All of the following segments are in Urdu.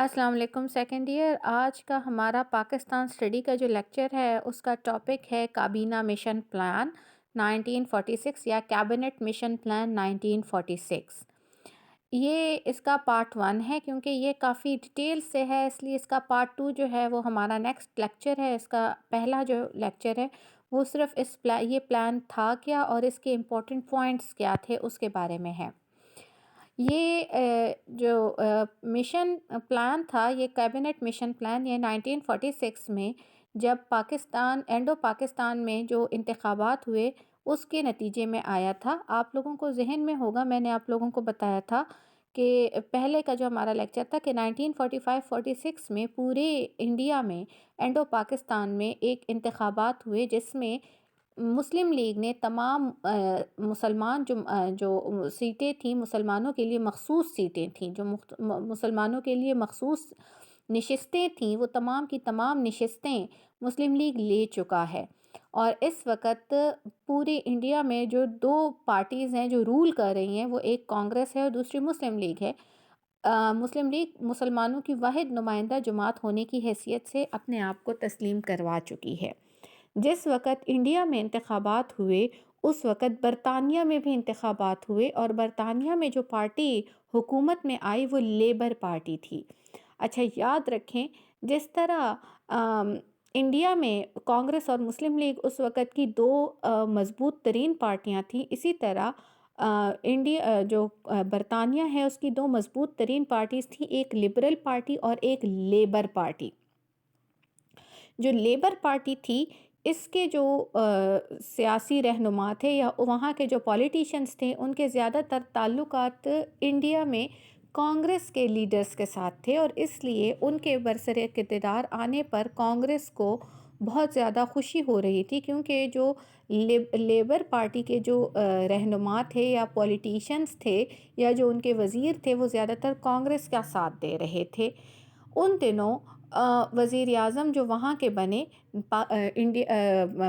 السلام علیکم سیکنڈ ایئر، آج کا ہمارا پاکستان اسٹڈی کا جو لیکچر ہے اس کا ٹاپک ہے کابینہ مشن پلان 1946 یا کیبنٹ مشن پلان 1946۔ یہ اس کا پارٹ 1 ہے کیونکہ یہ کافی ڈیٹیل سے ہے، اس لیے اس کا پارٹ 2 جو ہے وہ ہمارا نیکسٹ لیکچر ہے۔ اس کا پہلا جو لیکچر ہے وہ صرف یہ پلان تھا کیا اور اس کے امپورٹنٹ پوائنٹس کیا تھے اس کے بارے میں ہے۔ یہ جو مشن پلان تھا، یہ کیبنٹ مشن پلان، یہ 1946 میں جب انڈو پاکستان میں جو انتخابات ہوئے اس کے نتیجے میں آیا تھا۔ آپ لوگوں کو ذہن میں ہوگا، میں نے آپ لوگوں کو بتایا تھا کہ پہلے کا جو ہمارا لیکچر تھا کہ 1945-46 میں پورے انڈیا میں انڈو پاکستان میں ایک انتخابات ہوئے جس میں مسلم لیگ نے تمام جو سیٹیں تھیں، مسلمانوں کے لیے مخصوص سیٹیں تھیں، جو مسلمانوں کے لیے مخصوص نشستیں تھیں، وہ تمام کی تمام نشستیں مسلم لیگ لے چکا ہے۔ اور اس وقت پورے انڈیا میں جو دو پارٹیز ہیں جو رول کر رہی ہیں، وہ ایک کانگریس ہے اور دوسری مسلم لیگ ہے۔ مسلم لیگ مسلمانوں کی واحد نمائندہ جماعت ہونے کی حیثیت سے اپنے آپ کو تسلیم کروا چکی ہے۔ جس وقت انڈیا میں انتخابات ہوئے اس وقت برطانیہ میں بھی انتخابات ہوئے، اور برطانیہ میں جو پارٹی حکومت میں آئی وہ لیبر پارٹی تھی۔ اچھا یاد رکھیں، جس طرح انڈیا میں کانگریس اور مسلم لیگ اس وقت کی دو مضبوط ترین پارٹیاں تھیں، اسی طرح انڈیا جو برطانیہ ہے اس کی دو مضبوط ترین پارٹیز تھیں، ایک لبرل پارٹی اور ایک لیبر پارٹی۔ جو لیبر پارٹی تھی، اس کے جو سیاسی رہنما تھے یا وہاں کے جو پولیٹیشنز تھے، ان کے زیادہ تر تعلقات انڈیا میں کانگریس کے لیڈرز کے ساتھ تھے، اور اس لیے ان کے برسر اقتدار آنے پر کانگریس کو بہت زیادہ خوشی ہو رہی تھی، کیونکہ جو لیبر پارٹی کے جو رہنما تھے یا پولیٹیشنز تھے یا جو ان کے وزیر تھے، وہ زیادہ تر کانگریس کا ساتھ دے رہے تھے۔ ان دنوں وزیر اعظم جو وہاں کے بنے،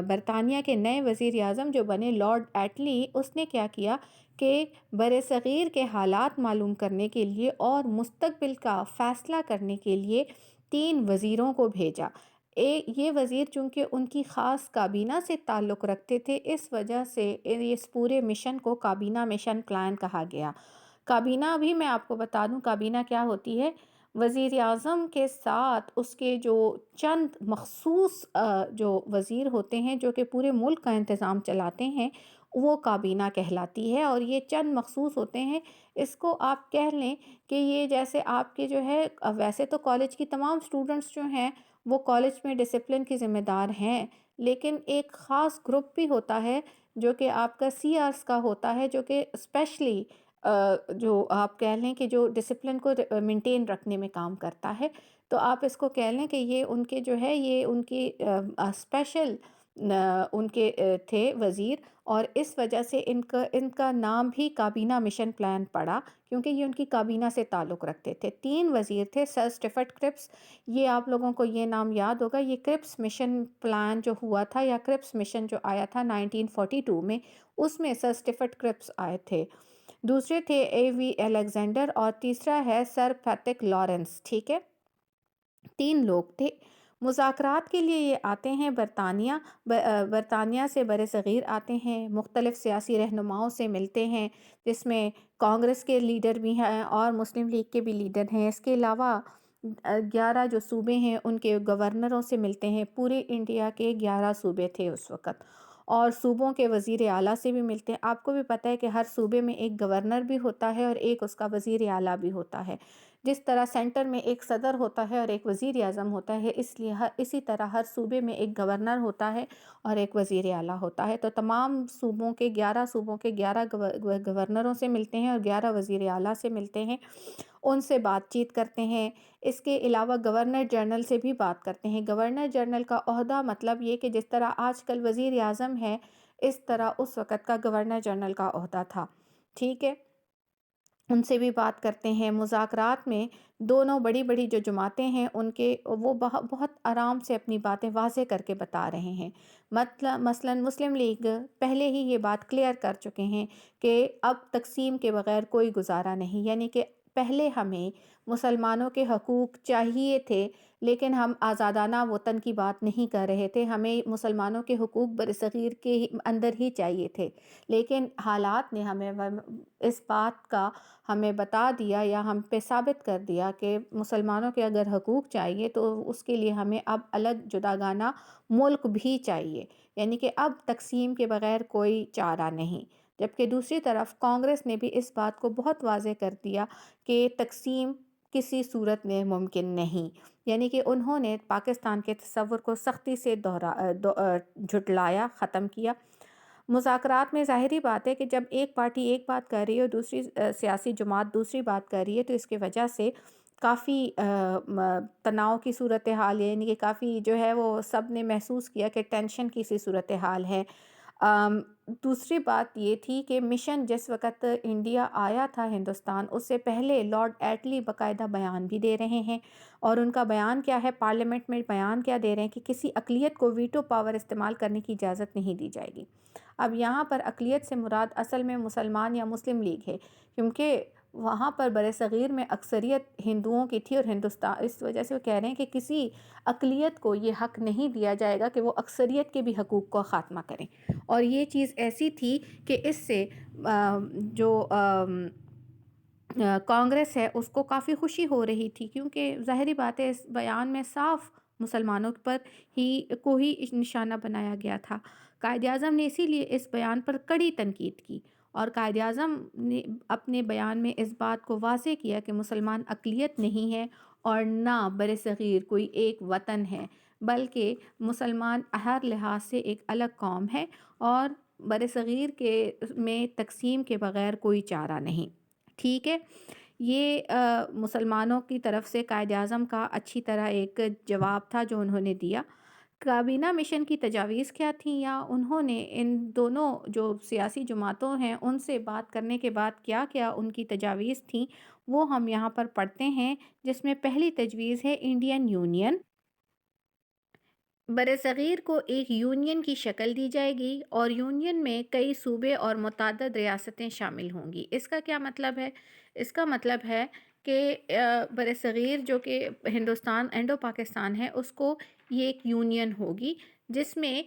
برطانیہ کے نئے وزیر اعظم جو بنے لارڈ ایٹلی، اس نے کیا کیا کہ برصغیر کے حالات معلوم کرنے کے لیے اور مستقبل کا فیصلہ کرنے کے لیے 3 وزیروں کو بھیجا۔ یہ وزیر چونکہ ان کی خاص کابینہ سے تعلق رکھتے تھے، اس وجہ سے اس پورے مشن کو کابینہ مشن پلان کہا گیا۔ کابینہ بھی میں آپ کو بتا دوں کابینہ کیا ہوتی ہے۔ وزیر اعظم کے ساتھ اس کے جو چند مخصوص جو وزیر ہوتے ہیں جو کہ پورے ملک کا انتظام چلاتے ہیں، وہ کابینہ کہلاتی ہے، اور یہ چند مخصوص ہوتے ہیں۔ اس کو آپ کہہ لیں کہ یہ جیسے آپ کے جو ہے، ویسے تو کالج کی تمام سٹوڈنٹس جو ہیں وہ کالج میں ڈسپلن کی ذمہ دار ہیں، لیکن ایک خاص گروپ بھی ہوتا ہے جو کہ آپ کا سی آرس کا ہوتا ہے، جو کہ اسپیشلی جو آپ کہہ لیں کہ جو ڈسپلن کو مینٹین رکھنے میں کام کرتا ہے۔ تو آپ اس کو کہہ لیں کہ یہ ان کے جو ہے، یہ ان کی اسپیشل ان کے تھے وزیر، اور اس وجہ سے ان کا نام بھی کابینہ مشن پلان پڑا، کیونکہ یہ ان کی کابینہ سے تعلق رکھتے تھے۔ 3 وزیر تھے۔ سر اسٹیفرڈ کرپس، یہ آپ لوگوں کو یہ نام یاد ہوگا، یہ کرپس مشن پلان جو ہوا تھا یا کرپس مشن جو آیا تھا 1942 میں، اس میں سر اسٹیفرڈ کرپس آئے تھے۔ دوسرے تھے اے وی الیگزینڈر، اور تیسرا ہے سر پیٹرک لارنس۔ ٹھیک ہے، 3 لوگ تھے۔ مذاکرات کے لیے یہ آتے ہیں برطانیہ سے برصغیر آتے ہیں، مختلف سیاسی رہنماؤں سے ملتے ہیں، جس میں کانگریس کے لیڈر بھی ہیں اور مسلم لیگ کے بھی لیڈر ہیں۔ اس کے علاوہ 11 جو صوبے ہیں ان کے گورنروں سے ملتے ہیں۔ پورے انڈیا کے 11 صوبے تھے اس وقت، اور صوبوں کے وزیر اعلیٰ سے بھی ملتے ہیں۔ آپ کو بھی پتہ ہے کہ ہر صوبے میں ایک گورنر بھی ہوتا ہے اور ایک اس کا وزیر اعلیٰ بھی ہوتا ہے۔ جس طرح سینٹر میں ایک صدر ہوتا ہے اور ایک وزیر اعظم ہوتا ہے، اسی طرح ہر صوبے میں ایک گورنر ہوتا ہے اور ایک وزیر اعلیٰ ہوتا ہے۔ تو تمام صوبوں کے 11 گورنروں سے ملتے ہیں اور 11 وزیر اعلیٰ سے ملتے ہیں، ان سے بات چیت کرتے ہیں۔ اس کے علاوہ گورنر جنرل سے بھی بات کرتے ہیں۔ گورنر جنرل کا عہدہ مطلب یہ کہ جس طرح آج کل وزیر اعظم ہے، اس طرح اس وقت کا گورنر جنرل کا عہدہ تھا۔ ٹھیک ہے، ان سے بھی بات کرتے ہیں۔ مذاکرات میں دونوں بڑی بڑی جو جماعتیں ہیں ان کے وہ بہت آرام سے اپنی باتیں واضح کر کے بتا رہے ہیں۔ مثلا مسلم لیگ پہلے ہی یہ بات کلیئر کر چکے ہیں کہ اب تقسیم کے بغیر کوئی گزارا نہیں، یعنی کہ پہلے ہمیں مسلمانوں کے حقوق چاہیے تھے، لیکن ہم آزادانہ وطن کی بات نہیں کر رہے تھے، ہمیں مسلمانوں کے حقوق برصغیر کے اندر ہی چاہیے تھے، لیکن حالات نے ہمیں اس بات کا ہمیں بتا دیا یا ہم پہ ثابت کر دیا کہ مسلمانوں کے اگر حقوق چاہیے تو اس کے لیے ہمیں اب الگ جداگانہ ملک بھی چاہیے، یعنی کہ اب تقسیم کے بغیر کوئی چارہ نہیں۔ جبکہ دوسری طرف کانگریس نے بھی اس بات کو بہت واضح کر دیا کہ تقسیم کسی صورت میں ممکن نہیں، یعنی کہ انہوں نے پاکستان کے تصور کو سختی سے جھٹلایا، ختم کیا۔ مذاکرات میں ظاہری بات ہے کہ جب ایک پارٹی ایک بات کر رہی ہے اور دوسری سیاسی جماعت دوسری بات کر رہی ہے تو اس کی وجہ سے کافی تناؤ کی صورتحال ہے، یعنی کہ کافی جو ہے وہ سب نے محسوس کیا کہ ٹینشن کی سی صورتحال ہے۔ دوسری بات یہ تھی کہ مشن جس وقت انڈیا آیا تھا ہندوستان، اس سے پہلے لارڈ ایٹلی باقاعدہ بیان بھی دے رہے ہیں، اور ان کا بیان کیا ہے، پارلیمنٹ میں بیان کیا دے رہے ہیں کہ کسی اقلیت کو ویٹو پاور استعمال کرنے کی اجازت نہیں دی جائے گی۔ اب یہاں پر اقلیت سے مراد اصل میں مسلمان یا مسلم لیگ ہے، کیونکہ وہاں پر برصغیر میں اکثریت ہندوؤں کی تھی، اور ہندوستان اس وجہ سے وہ کہہ رہے ہیں کہ کسی اقلیت کو یہ حق نہیں دیا جائے گا کہ وہ اکثریت کے بھی حقوق کو خاتمہ کریں۔ اور یہ چیز ایسی تھی کہ اس سے جو کانگریس ہے اس کو کافی خوشی ہو رہی تھی، کیونکہ ظاہری بات ہے اس بیان میں صاف مسلمانوں پر ہی نشانہ بنایا گیا تھا۔ قائد اعظم نے اسی لیے اس بیان پر کڑی تنقید کی، اور قائد اعظم نے اپنے بیان میں اس بات کو واضح کیا کہ مسلمان اقلیت نہیں ہے اور نہ برصغیر کوئی ایک وطن ہے، بلکہ مسلمان ہر لحاظ سے ایک الگ قوم ہے، اور برصغیر میں تقسیم کے بغیر کوئی چارہ نہیں۔ ٹھیک ہے، یہ مسلمانوں کی طرف سے قائد اعظم کا اچھی طرح ایک جواب تھا جو انہوں نے دیا۔ کابینہ مشن کی تجاویز کیا تھیں، یا انہوں نے ان دونوں جو سیاسی جماعتوں ہیں ان سے بات کرنے کے بعد کیا کیا ان کی تجاویز تھیں، وہ ہم یہاں پر پڑھتے ہیں، جس میں پہلی تجویز ہے انڈین یونین۔ برصغیر کو ایک یونین کی شکل دی جائے گی، اور یونین میں کئی صوبے اور متعدد ریاستیں شامل ہوں گی۔ اس کا کیا مطلب ہے؟ اس کا مطلب ہے کہ برصغیر جو کہ ہندوستان انڈو پاکستان ہے، اس کو یہ ایک یونین ہوگی، جس میں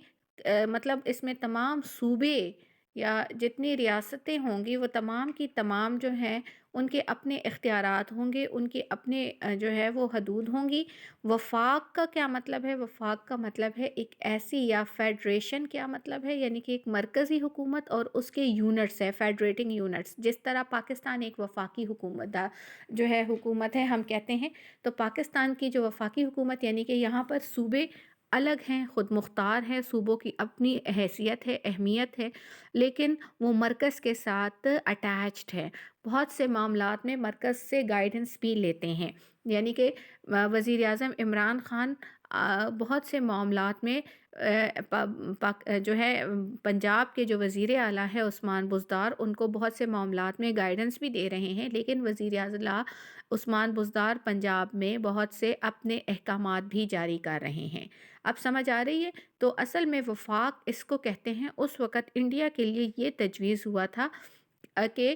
مطلب اس میں تمام صوبے یا جتنی ریاستیں ہوں گی وہ تمام کی تمام جو ہیں ان کے اپنے اختیارات ہوں گے، ان کے اپنے جو ہے وہ حدود ہوں گی۔ وفاق کا کیا مطلب ہے؟ وفاق کا مطلب ہے ایک ایسی، یا فیڈریشن کیا مطلب ہے؟ یعنی کہ ایک مرکزی حکومت اور اس کے یونٹس ہے، فیڈریٹنگ یونٹس، جس طرح پاکستان ایک وفاقی حکومت جو ہے حکومت ہے ہم کہتے ہیں، تو پاکستان کی جو وفاقی حکومت یعنی کہ یہاں پر صوبے الگ ہیں، خود مختار ہیں، صوبوں کی اپنی حیثیت ہے، اہمیت ہے، لیکن وہ مرکز کے ساتھ اٹیچڈ ہے، بہت سے معاملات میں مرکز سے گائیڈنس بھی لیتے ہیں، یعنی کہ وزیر اعظم عمران خان بہت سے معاملات میں جو ہے پنجاب کے جو وزیر اعلیٰ ہے عثمان بزدار، ان کو بہت سے معاملات میں گائیڈنس بھی دے رہے ہیں، لیکن وزیر اعلیٰ عثمان بزدار پنجاب میں بہت سے اپنے احکامات بھی جاری کر رہے ہیں۔ اب سمجھ آ رہی ہے؟ تو اصل میں وفاق اس کو کہتے ہیں۔ اس وقت انڈیا کے لیے یہ تجویز ہوا تھا کہ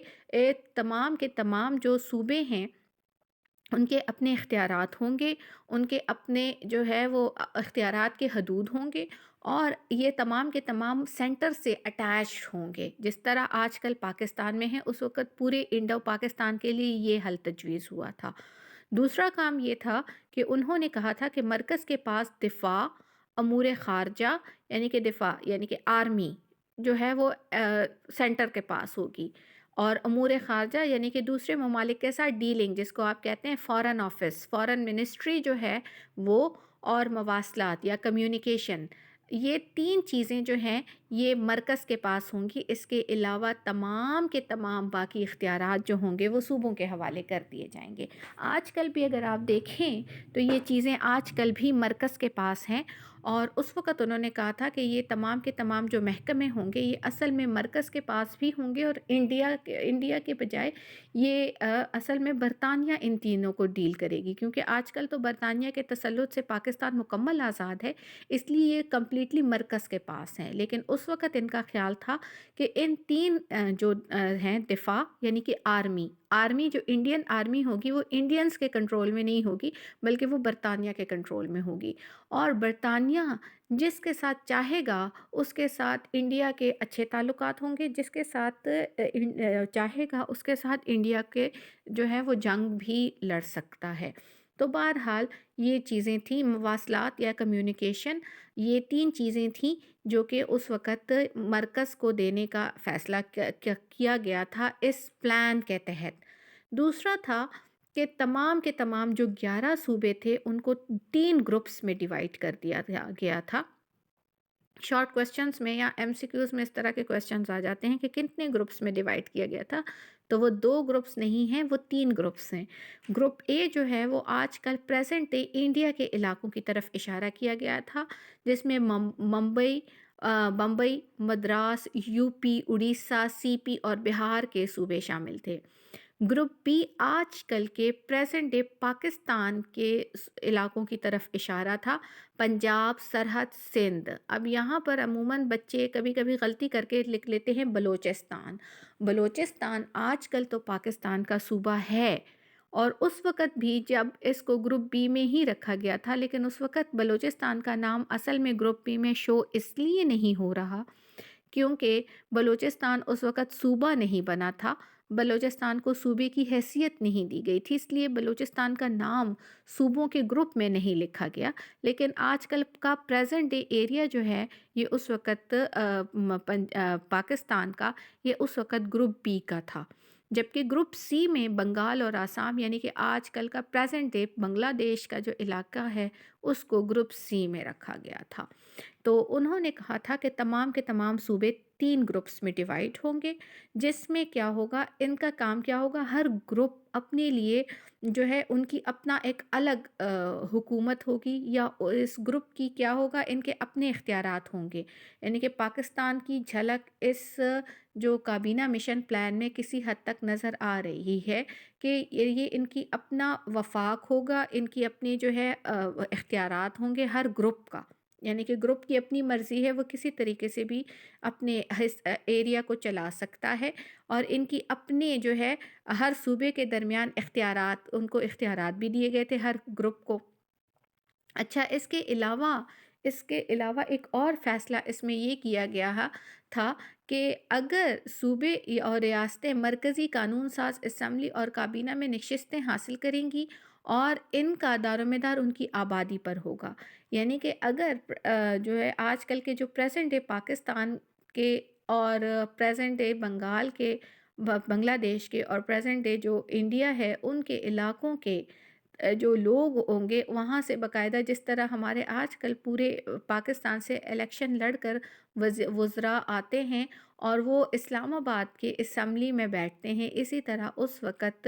تمام کے تمام جو صوبے ہیں ان کے اپنے اختیارات ہوں گے، ان کے اپنے جو ہے وہ اختیارات کے حدود ہوں گے، اور یہ تمام کے تمام سینٹر سے اٹیچ ہوں گے، جس طرح آج کل پاکستان میں ہے، اس وقت پورے انڈو پاکستان کے لیے یہ حل تجویز ہوا تھا۔ دوسرا کام یہ تھا کہ انہوں نے کہا تھا کہ مرکز کے پاس دفاع، امور خارجہ یعنی کہ دفاع یعنی کہ آرمی جو ہے وہ سینٹر کے پاس ہوگی، اور امور خارجہ یعنی کہ دوسرے ممالک کے ساتھ ڈیلنگ، جس کو آپ کہتے ہیں فارن آفس، فارن منسٹری جو ہے وہ، اور مواصلات یا کمیونیکیشن، یہ تین چیزیں جو ہیں یہ مرکز کے پاس ہوں گی۔ اس کے علاوہ تمام کے تمام باقی اختیارات جو ہوں گے وہ صوبوں کے حوالے کر دیے جائیں گے۔ آج کل بھی اگر آپ دیکھیں تو یہ چیزیں آج کل بھی مرکز کے پاس ہیں، اور اس وقت انہوں نے کہا تھا کہ یہ تمام کے تمام جو محکمے ہوں گے یہ اصل میں مرکز کے پاس بھی ہوں گے، اور انڈیا کے بجائے یہ اصل میں برطانیہ ان تینوں کو ڈیل کرے گی، کیونکہ آج کل تو برطانیہ کے تسلط سے پاکستان مکمل آزاد ہے، اس لیے یہ کمپلیٹلی مرکز کے پاس ہیں، لیکن اس اس وقت ان کا خیال تھا کہ ان تین جو ہیں دفاع یعنی کہ آرمی جو انڈین آرمی ہوگی وہ انڈینز کے کنٹرول میں نہیں ہوگی بلکہ وہ برطانیہ کے کنٹرول میں ہوگی، اور برطانیہ جس کے ساتھ چاہے گا اس کے ساتھ انڈیا کے اچھے تعلقات ہوں گے، جس کے ساتھ چاہے گا اس کے ساتھ انڈیا کے جو ہے وہ جنگ بھی لڑ سکتا ہے۔ تو بہرحال یہ چیزیں تھیں، مواصلات یا کمیونیکیشن، یہ تین چیزیں تھیں جو کہ اس وقت مرکز کو دینے کا فیصلہ کیا گیا تھا اس پلان کے تحت۔ دوسرا تھا کہ تمام کے تمام جو 11 صوبے تھے ان کو 3 گروپس میں ڈیوائیڈ کر دیا گیا تھا۔ شارٹ کویسچنز میں یا ایم سی کیوز میں اس طرح کے کویسچنز آ جاتے ہیں کہ کتنے گروپس میں ڈیوائیڈ کیا گیا تھا، تو وہ 2 گروپس نہیں ہیں، وہ 3 گروپس ہیں۔ گروپ اے جو ہے وہ آج کل پریزنٹ ڈے انڈیا کے علاقوں کی طرف اشارہ کیا گیا تھا، جس میں بمبئی، مدراس، یو پی، اڑیسہ، سی پی اور بہار کے صوبے شامل تھے۔ گروپ بی آج کل کے پریزنٹ ڈے پاکستان کے علاقوں کی طرف اشارہ تھا، پنجاب، سرحد، سندھ۔ اب یہاں پر عموماً بچے کبھی کبھی غلطی کر کے لکھ لیتے ہیں بلوچستان۔ بلوچستان آج کل تو پاکستان کا صوبہ ہے، اور اس وقت بھی جب اس کو گروپ بی میں ہی رکھا گیا تھا، لیکن اس وقت بلوچستان کا نام اصل میں گروپ بی میں شو اس لیے نہیں ہو رہا کیونکہ بلوچستان اس وقت صوبہ نہیں بنا تھا، بلوچستان کو صوبے کی حیثیت نہیں دی گئی تھی، اس لیے بلوچستان کا نام صوبوں کے گروپ میں نہیں لکھا گیا۔ لیکن آج کل کا پریزنٹ ڈے ایریا جو ہے یہ اس وقت پاکستان کا، یہ اس وقت گروپ بی کا تھا، جبکہ گروپ سی میں بنگال اور آسام یعنی کہ آج کل کا پریزنٹ ڈے بنگلہ دیش کا جو علاقہ ہے اس کو گروپ سی میں رکھا گیا تھا۔ تو انہوں نے کہا تھا کہ تمام کے تمام صوبے 3 گروپس میں ڈیوائیڈ ہوں گے، جس میں کیا ہوگا، ان کا کام کیا ہوگا، ہر گروپ اپنے لیے جو ہے ان کی اپنا ایک الگ حکومت ہوگی، یا اس گروپ کی کیا ہوگا، ان کے اپنے اختیارات ہوں گے۔ یعنی کہ پاکستان کی جھلک اس جو کابینہ مشن پلان میں کسی حد تک نظر آ رہی ہے کہ یہ ان کی اپنا وفاق ہوگا، ان کی اپنی جو ہے اختیارات ہوں گے ہر گروپ کا، یعنی کہ گروپ کی اپنی مرضی ہے، وہ کسی طریقے سے بھی اپنے ایریا کو چلا سکتا ہے، اور ان کی اپنے جو ہے ہر صوبے کے درمیان اختیارات، ان کو اختیارات بھی دیے گئے تھے ہر گروپ کو۔ اچھا، اس کے علاوہ ایک اور فیصلہ اس میں یہ کیا گیا تھا کہ اگر صوبے اور ریاستیں مرکزی قانون ساز اسمبلی اور کابینہ میں نشستیں حاصل کریں گی اور ان کا دار و مدار ان کی آبادی پر ہوگا، یعنی کہ اگر جو ہے آج کل کے جو پریزنٹ ڈے پاکستان کے اور پریزنٹ ڈے بنگال کے، بنگلہ دیش کے اور پریزنٹ ڈے جو انڈیا ہے ان کے علاقوں کے جو لوگ ہوں گے وہاں سے باقاعدہ، جس طرح ہمارے آج کل پورے پاکستان سے الیکشن لڑ کر وزراء آتے ہیں اور وہ اسلام آباد کے اسمبلی میں بیٹھتے ہیں، اسی طرح اس وقت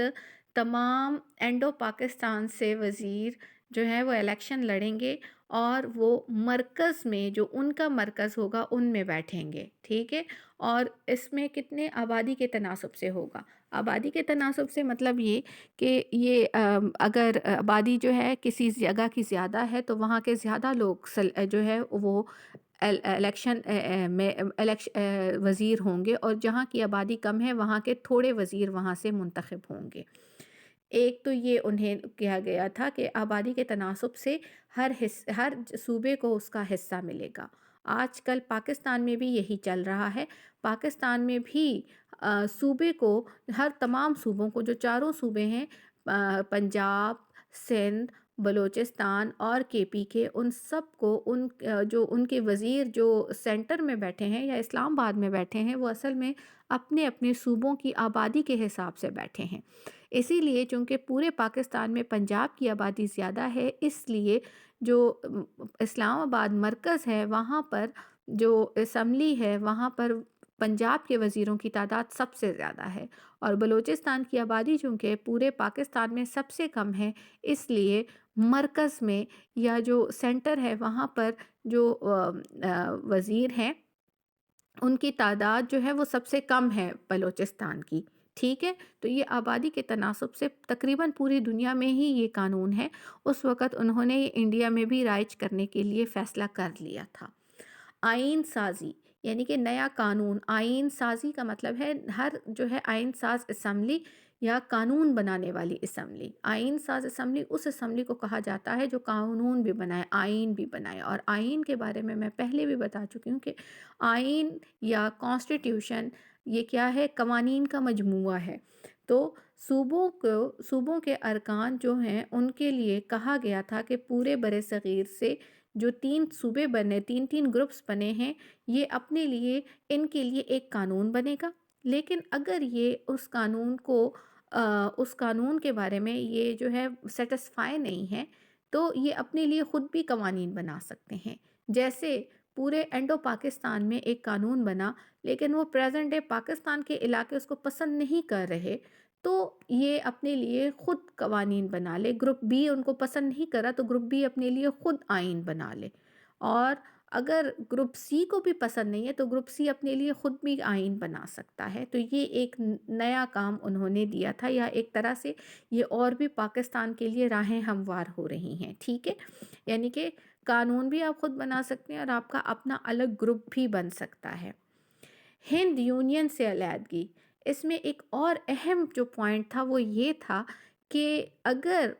تمام انڈو پاکستان سے وزیر جو ہیں وہ الیکشن لڑیں گے، اور وہ مرکز میں جو ان کا مرکز ہوگا ان میں بیٹھیں گے، ٹھیک ہے۔ اور اس میں کتنے آبادی کے تناسب سے ہوگا؟ آبادی کے تناسب سے مطلب یہ کہ یہ اگر آبادی جو ہے کسی جگہ کی زیادہ ہے تو وہاں کے زیادہ لوگ جو ہے وہ الیکشن میں وزیر ہوں گے، اور جہاں کی آبادی کم ہے وہاں کے تھوڑے وزیر وہاں سے منتخب ہوں گے۔ ایک تو یہ انہیں کہا گیا تھا کہ آبادی کے تناسب سے ہر صوبے کو اس کا حصہ ملے گا۔ آج کل پاکستان میں بھی یہی چل رہا ہے، پاکستان میں بھی صوبے کو، ہر تمام صوبوں کو، جو چاروں صوبے ہیں پنجاب، سندھ، بلوچستان اور کے پی کے، ان سب کو ان کے وزیر جو سینٹر میں بیٹھے ہیں یا اسلام آباد میں بیٹھے ہیں وہ اصل میں اپنے اپنے صوبوں کی آبادی کے حساب سے بیٹھے ہیں۔ اسی لیے چونکہ پورے پاکستان میں پنجاب کی آبادی زیادہ ہے، اس لیے جو اسلام آباد مرکز ہے وہاں پر جو اسمبلی ہے وہاں پر پنجاب کے وزیروں کی تعداد سب سے زیادہ ہے، اور بلوچستان کی آبادی چونکہ پورے پاکستان میں سب سے کم ہے، اس لیے مرکز میں یا جو سینٹر ہے وہاں پر جو وزیر ہیں ان کی تعداد جو ہے وہ سب سے کم ہے بلوچستان کی، ٹھیک ہے۔ تو یہ آبادی کے تناسب سے تقریباً پوری دنیا میں ہی یہ قانون ہے، اس وقت انہوں نے انڈیا میں بھی رائج کرنے کے لیے فیصلہ کر لیا تھا۔ آئین سازی، یعنی کہ نیا قانون، آئین سازی کا مطلب ہے ہر جو ہے آئین ساز اسمبلی یا قانون بنانے والی اسمبلی۔ آئین ساز اسمبلی اس اسمبلی کو کہا جاتا ہے جو قانون بھی بنائے، آئین بھی بنائے۔ اور آئین کے بارے میں پہلے بھی بتا چکی ہوں کہ آئین یا کانسٹیٹیوشن یہ کیا ہے؟ قوانین کا مجموعہ ہے۔ تو صوبوں کے ارکان جو ہیں ان کے لیے کہا گیا تھا کہ پورے بر صغیر سے جو 3 صوبے بنے، 3 گروپس بنے ہیں، یہ اپنے لیے ان کے لیے ایک قانون بنے گا۔ لیکن اگر یہ اس قانون کے بارے میں یہ جو ہے سیٹسفائی نہیں ہے تو یہ اپنے لیے خود بھی قوانین بنا سکتے ہیں۔ جیسے پورے انڈو پاکستان میں ایک قانون بنا، لیکن وہ پریزنٹ ڈے پاکستان کے علاقے اس کو پسند نہیں کر رہے، تو یہ اپنے لیے خود قوانین بنا لے۔ گروپ بی ان کو پسند نہیں کرا تو گروپ بی اپنے لیے خود آئین بنا لے، اور اگر گروپ سی کو بھی پسند نہیں ہے تو گروپ سی اپنے لیے خود بھی آئین بنا سکتا ہے۔ تو یہ ایک نیا کام انہوں نے دیا تھا، یا ایک طرح سے یہ اور بھی پاکستان کے لیے راہیں ہموار ہو رہی ہیں، ٹھیک ہے؟ یعنی کہ قانون بھی آپ خود بنا سکتے ہیں اور آپ کا اپنا الگ گروپ بھی بن سکتا ہے۔ ہند یونین سے علیحدگی، اس میں ایک اور اہم جو پوائنٹ تھا وہ یہ تھا کہ اگر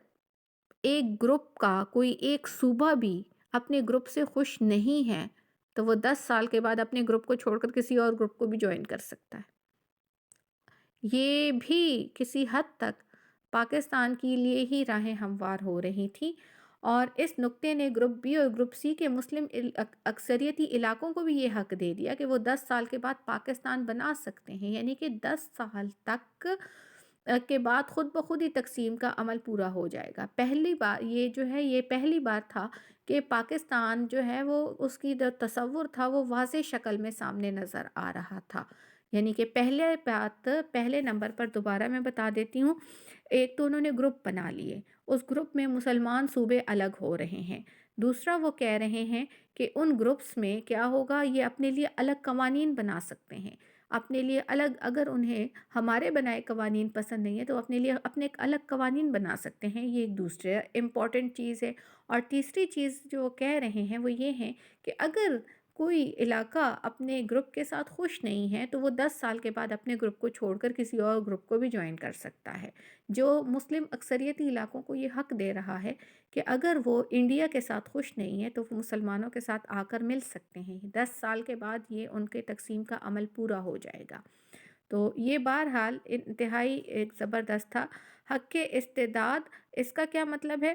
ایک گروپ کا کوئی ایک صوبہ بھی اپنے گروپ سے خوش نہیں ہے تو وہ 10 سال کے بعد اپنے گروپ کو چھوڑ کر کسی اور گروپ کو بھی جوائن کر سکتا ہے۔ یہ بھی کسی حد تک پاکستان کے لیے ہی راہیں ہموار ہو رہی تھی، اور اس نکتے نے گروپ بی اور گروپ سی کے مسلم اکثریتی علاقوں کو بھی یہ حق دے دیا کہ وہ 10 سال کے بعد پاکستان بنا سکتے ہیں، یعنی کہ 10 سال تک کے بعد خود بخود ہی تقسیم کا عمل پورا ہو جائے گا۔ پہلی بار یہ پہلی بار تھا کہ پاکستان جو ہے وہ اس کی جو تصور تھا وہ واضح شکل میں سامنے نظر آ رہا تھا۔ یعنی کہ پہلے نمبر پر دوبارہ میں بتا دیتی ہوں، ایک تو انہوں نے گروپ بنا لیے، اس گروپ میں مسلمان صوبے الگ ہو رہے ہیں۔ دوسرا وہ کہہ رہے ہیں کہ ان گروپس میں کیا ہوگا، یہ اپنے لیے الگ قوانین بنا سکتے ہیں، اپنے لیے الگ، اگر انہیں ہمارے بنائے قوانین پسند نہیں ہے تو اپنے لیے اپنے ایک الگ قوانین بنا سکتے ہیں۔ یہ ایک دوسرے امپورٹنٹ چیز ہے۔ اور تیسری چیز جو کہہ رہے ہیں وہ یہ ہے کہ اگر کوئی علاقہ اپنے گروپ کے ساتھ خوش نہیں ہے تو وہ 10 سال کے بعد اپنے گروپ کو چھوڑ کر کسی اور گروپ کو بھی جوائن کر سکتا ہے، جو مسلم اکثریتی علاقوں کو یہ حق دے رہا ہے کہ اگر وہ انڈیا کے ساتھ خوش نہیں ہے تو وہ مسلمانوں کے ساتھ آ کر مل سکتے ہیں۔ 10 سال کے بعد یہ ان کے تقسیم کا عمل پورا ہو جائے گا۔ تو یہ بہرحال انتہائی ایک زبردست تھا۔ حق استعداد، اس کا کیا مطلب ہے؟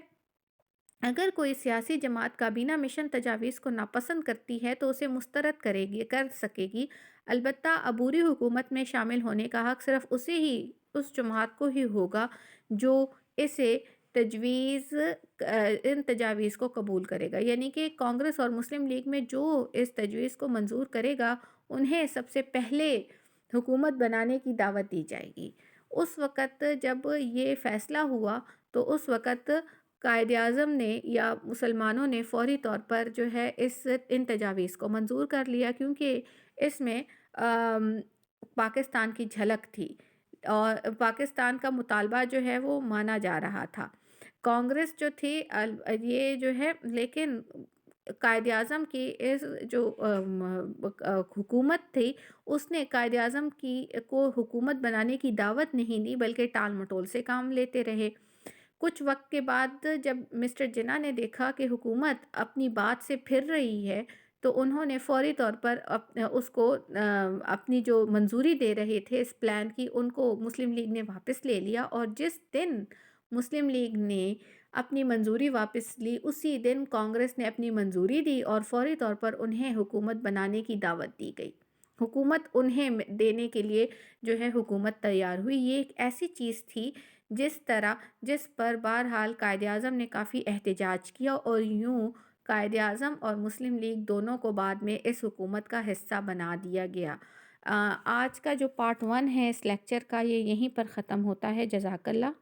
اگر کوئی سیاسی جماعت کابینہ مشن تجاویز کو ناپسند کرتی ہے تو اسے مسترد کر سکے گی، البتہ عبوری حکومت میں شامل ہونے کا حق صرف اس جماعت کو ہی ہوگا جو ان تجاویز کو قبول کرے گا۔ یعنی کہ کانگریس اور مسلم لیگ میں جو اس تجویز کو منظور کرے گا انہیں سب سے پہلے حکومت بنانے کی دعوت دی جائے گی۔ اس وقت جب یہ فیصلہ ہوا تو اس وقت قائد اعظم نے یا مسلمانوں نے فوری طور پر جو ہے ان تجاویز کو منظور کر لیا، کیونکہ اس میں پاکستان کی جھلک تھی اور پاکستان کا مطالبہ جو ہے وہ مانا جا رہا تھا۔ کانگریس جو تھی یہ جو ہے، لیکن قائد اعظم کی جو حکومت تھی اس نے قائد اعظم کو حکومت بنانے کی دعوت نہیں دی، بلکہ ٹال مٹول سے کام لیتے رہے۔ کچھ وقت کے بعد جب مسٹر جناح نے دیکھا کہ حکومت اپنی بات سے پھر رہی ہے تو انہوں نے فوری طور پر اس کو اپنی جو منظوری دے رہے تھے اس پلان کی، ان کو مسلم لیگ نے واپس لے لیا، اور جس دن مسلم لیگ نے اپنی منظوری واپس لی اسی دن کانگریس نے اپنی منظوری دی اور فوری طور پر انہیں حکومت بنانے کی دعوت دی گئی۔ حکومت انہیں دینے کے لیے جو ہے حکومت تیار ہوئی۔ یہ ایک ایسی چیز تھی جس پر بہرحال قائد اعظم نے کافی احتجاج کیا، اور یوں قائد اعظم اور مسلم لیگ دونوں کو بعد میں اس حکومت کا حصہ بنا دیا گیا۔ آج کا جو پارٹ 1 ہے اس لیکچر کا یہ یہیں پر ختم ہوتا ہے۔ جزاک اللہ۔